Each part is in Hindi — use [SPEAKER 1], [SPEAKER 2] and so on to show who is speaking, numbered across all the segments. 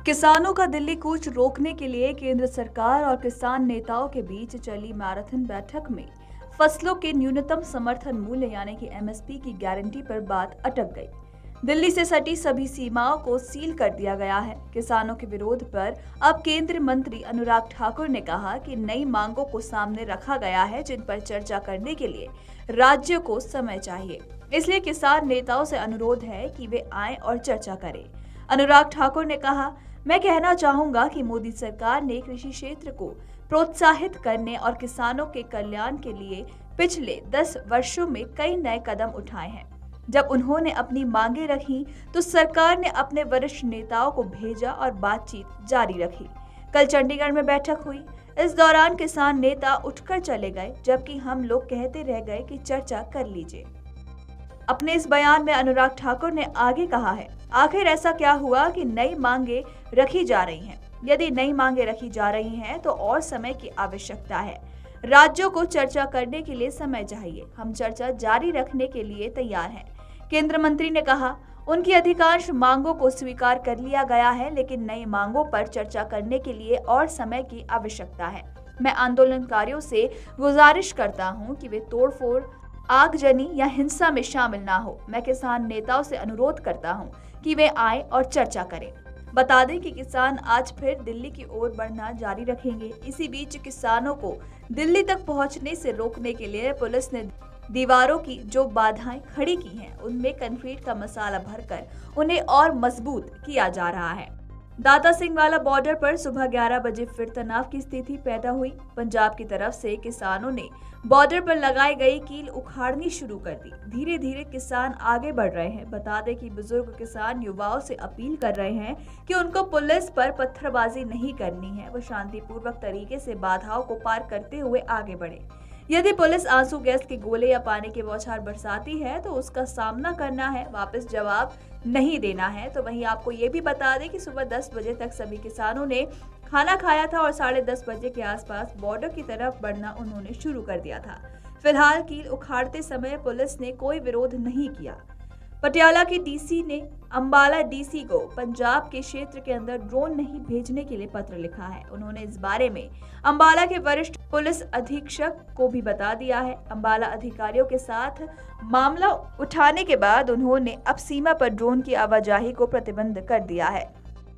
[SPEAKER 1] किसानों का दिल्ली कूच रोकने के लिए केंद्र सरकार और किसान नेताओं के बीच चली मैराथन बैठक में फसलों के न्यूनतम समर्थन मूल्य यानी कि एमएसपी की गारंटी पर बात अटक गई। दिल्ली से सटी सभी सीमाओं को सील कर दिया गया है। किसानों के विरोध पर अब केंद्रीय मंत्री अनुराग ठाकुर ने कहा कि नई मांगों को सामने रखा गया है जिन पर चर्चा करने के लिए राज्य को समय चाहिए। इसलिए किसान नेताओं से अनुरोध है कि वे आएं और चर्चा करें। अनुराग ठाकुर ने कहा, मैं कहना चाहूंगा कि मोदी सरकार ने कृषि क्षेत्र को प्रोत्साहित करने और किसानों के कल्याण के लिए पिछले 10 वर्षों में कई नए कदम उठाए हैं। जब उन्होंने अपनी मांगें रखी तो सरकार ने अपने वरिष्ठ नेताओं को भेजा और बातचीत जारी रखी। कल चंडीगढ़ में बैठक हुई। इस दौरान किसान नेता उठकर चले गए, जबकि हम लोग कहते रह गए कि चर्चा कर लीजिए। अपने इस बयान में अनुराग ठाकुर ने आगे कहा है, आखिर ऐसा क्या हुआ कि नई मांगे रखी जा रही हैं? यदि नई मांगे रखी जा रही हैं तो और समय की आवश्यकता है। राज्यों को चर्चा करने के लिए समय चाहिए। हम चर्चा जारी रखने के लिए तैयार हैं। केंद्र मंत्री ने कहा, उनकी अधिकांश मांगों को स्वीकार कर लिया गया है, लेकिन नई मांगों पर चर्चा करने के लिए और समय की आवश्यकता है। मैं आंदोलनकारियों से गुजारिश करता हूं कि वे तोड़फोड़, आगजनी या हिंसा में शामिल ना हो। मैं किसान नेताओं से अनुरोध करता हूं कि वे आए और चर्चा करें। बता दें कि किसान आज फिर दिल्ली की ओर बढ़ना जारी रखेंगे। इसी बीच किसानों को दिल्ली तक पहुंचने से रोकने के लिए पुलिस ने दीवारों की जो बाधाएं खड़ी की हैं, उनमें कंक्रीट का मसाला भरकर उन्हें और मजबूत किया जा रहा है। दाता सिंह वाला बॉर्डर पर सुबह 11 बजे फिर तनाव की स्थिति पैदा हुई। पंजाब की तरफ से किसानों ने बॉर्डर पर लगाई गई कील उखाड़नी शुरू कर दी। धीरे धीरे किसान आगे बढ़ रहे हैं। बता दें कि बुजुर्ग किसान युवाओं से अपील कर रहे हैं कि उनको पुलिस पर पत्थरबाजी नहीं करनी है, वो शांतिपूर्वक तरीके से बाधाओं को पार करते हुए आगे बढ़े। यदि पुलिस आंसू गैस के गोले या पानी के बौछार बरसाती है तो उसका सामना करना है, वापस जवाब नहीं देना है। तो वहीं आपको ये भी बता दें कि सुबह 10 बजे तक सभी किसानों ने खाना खाया था और 10:30 बजे के आसपास बॉर्डर की तरफ बढ़ना उन्होंने शुरू कर दिया था। फिलहाल कील उखाड़ते समय पुलिस ने कोई विरोध नहीं किया। पटियाला की डीसी ने अंबाला डीसी को पंजाब के क्षेत्र के अंदर ड्रोन नहीं भेजने के लिए पत्र लिखा है। उन्होंने इस बारे में अंबाला के वरिष्ठ पुलिस अधीक्षक को भी बता दिया है। अंबाला अधिकारियों के साथ मामला उठाने के बाद उन्होंने अब सीमा पर ड्रोन की आवाजाही को प्रतिबंध कर दिया है।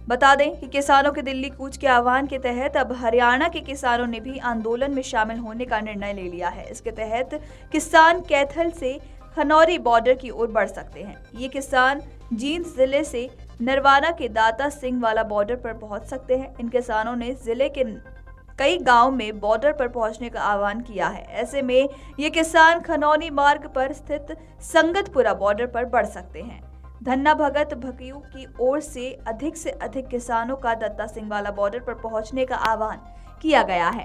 [SPEAKER 1] बता दें कि किसानों के दिल्ली कूच के आह्वान के तहत अब हरियाणा के किसानों ने भी आंदोलन में शामिल होने का निर्णय ले लिया है। इसके तहत किसान कैथल से खनौरी बॉर्डर की ओर बढ़ सकते हैं। ये किसान जींद जिले से नरवाना के दाता सिंह वाला बॉर्डर पर पहुंच सकते हैं। इन किसानों ने जिले के कई गांव में बॉर्डर पर पहुंचने का आह्वान किया है। ऐसे में ये किसान खनौनी मार्ग पर स्थित संगतपुरा बॉर्डर पर बढ़ सकते हैं। धन्ना भगत भकियू की ओर से अधिक किसानों का दत्ता सिंह वाला बॉर्डर पर पहुंचने का आह्वान किया गया है।